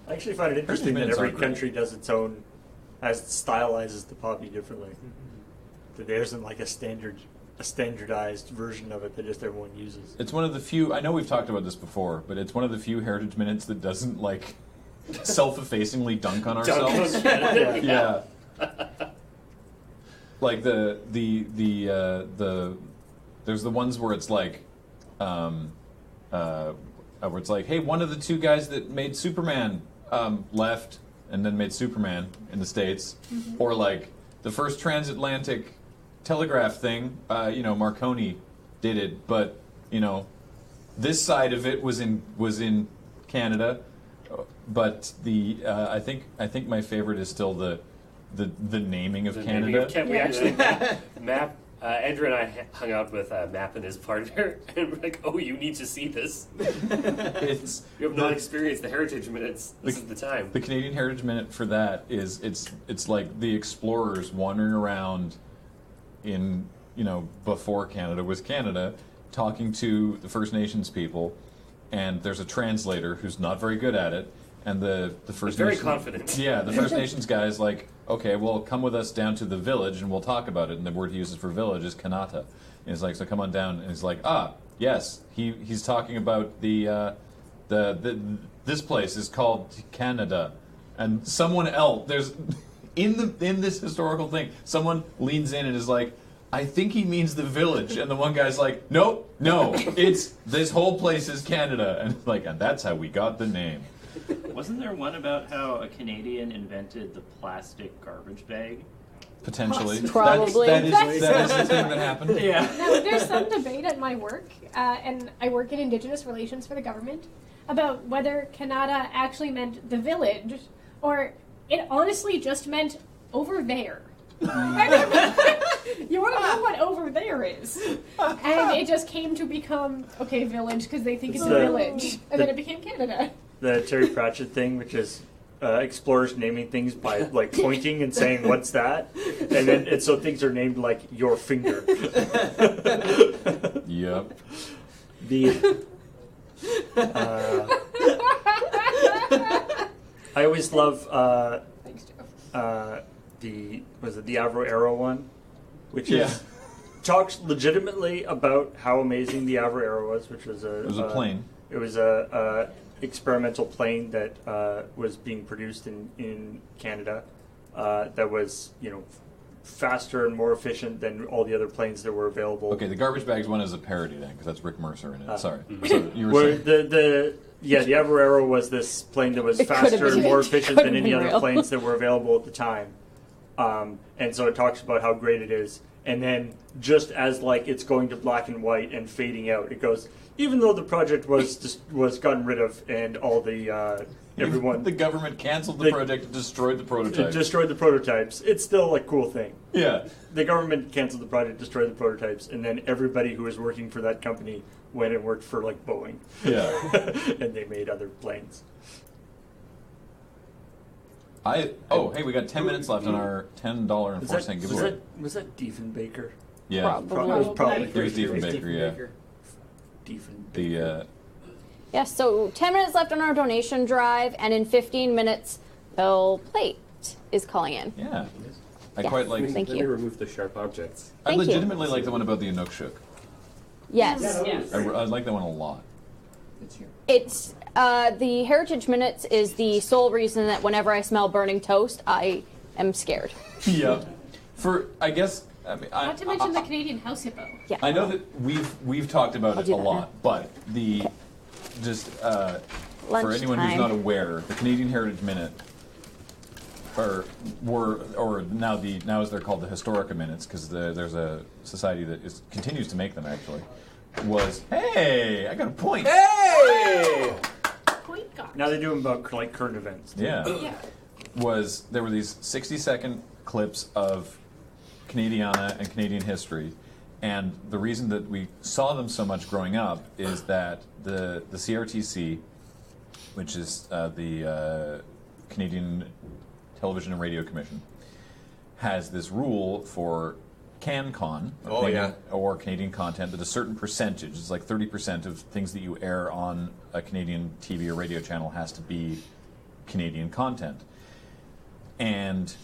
I actually find it interesting that every country does its own, stylizes the poppy differently. That there isn't like a standardized version of it that just everyone uses. It's one of the few. I know we've talked about this before, but it's one of the few heritage minutes that doesn't like self-effacingly dunk on ourselves. Yeah. Like the there's the ones where it's like where it's like, hey, one of the two guys that made Superman left and then made Superman in the States, or like the first transatlantic telegraph thing, Marconi did it, but this side of it was in Canada, but I think my favorite is still the naming of Canada. We actually map. Andrew and I hung out with Map and his partner, and we're like, "Oh, you need to see this. You have not experienced the Heritage Minutes. This is the time." The Canadian Heritage Minute for that is it's like the explorers wandering around in before Canada was Canada, talking to the First Nations people, and there's a translator who's not very good at it, and the First very Nations, confident. Yeah, the First Nations guy is like, okay, well, come with us down to the village and we'll talk about it. And the word he uses for village is kanata. And he's like, so come on down. And he's like, yes, he's talking about the this place is called Canada. And someone else, there's in this historical thing, someone leans in and is like, I think he means the village. And the one guy's like, no, it's this whole place is Canada. And that's how we got the name. Wasn't there one about how a Canadian invented the plastic garbage bag? Potentially. Probably. That is the thing that happened. Yeah. Now, there's some debate at my work, and I work in Indigenous relations for the government, about whether Canada actually meant the village, or it honestly just meant over there. You want to know what over there is. And it just came to become, village, because they think it's a village. And then it became Canada. The Terry Pratchett thing, which is explorers naming things by like pointing and saying, what's that? And so things are named like your finger. Yep. I always love Thanks, Joe. The Avro Arrow one, which talks legitimately about how amazing the Avro Arrow was, which was it was a plane. It was a experimental plane that was being produced in Canada that was faster and more efficient than all the other planes that were available. Okay, the garbage bags one is a parody then, because that's Rick Mercer in it. Sorry. So you were saying. The Avro Arrow was this plane that was faster and more efficient than any other planes that were available at the time. And so it talks about how great it is. And then just as like it's going to black and white and fading out, it goes, even though the project was gotten rid of and all the everyone the government canceled the project and destroyed the prototypes. It destroyed the prototypes. It's still a cool thing. Yeah. The government canceled the project, destroyed the prototypes, and then everybody who was working for that company went and worked for like Boeing. Yeah. And they made other planes. Hey, we got 10 minutes left on our $10.04 giveaway. Was that Diefenbaker? Yeah. Probably. It was probably It was Diefenbaker, yeah. Diefenbaker. Yeah, so 10 minutes left on our donation drive, and in 15 minutes, Bill Plate is calling in. Yeah. I Yes. quite like. Let me remove the sharp objects. Thank I you. legitimately like the one about the Inukshuk. Yes. I like that one a lot. It's the Heritage Minutes is the sole reason that whenever I smell burning toast, I am scared. Yeah. Not to mention the Canadian house hippo. Yeah. I know that we've talked about it a lot, but for anyone who's not aware, the Canadian Heritage Minute, now as they're called the Historica Minutes, because there's a society that continues to make them actually. Hey, I got a point. Hey! Point God. Now they do them about like current events. Too. Yeah. There were these 60-second clips of Canadiana and Canadian history, and the reason that we saw them so much growing up is that the CRTC, which is the Canadian Television and Radio Commission, has this rule for CanCon, or Canadian content, that a certain percentage, it's like 30% of things that you air on a Canadian TV or radio channel has to be Canadian content. And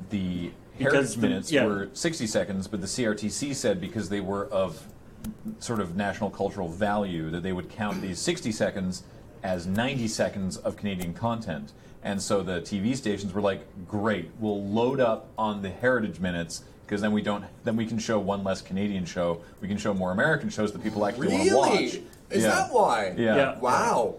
the Heritage Minutes were 60 seconds, but the CRTC said because they were of sort of national cultural value that they would count these 60 seconds as 90 seconds of Canadian content. And so the TV stations were like, great, we'll load up on the Heritage Minutes because then we can show one less Canadian show. We can show more American shows that people actually want to watch. Is that why? Yeah. Wow.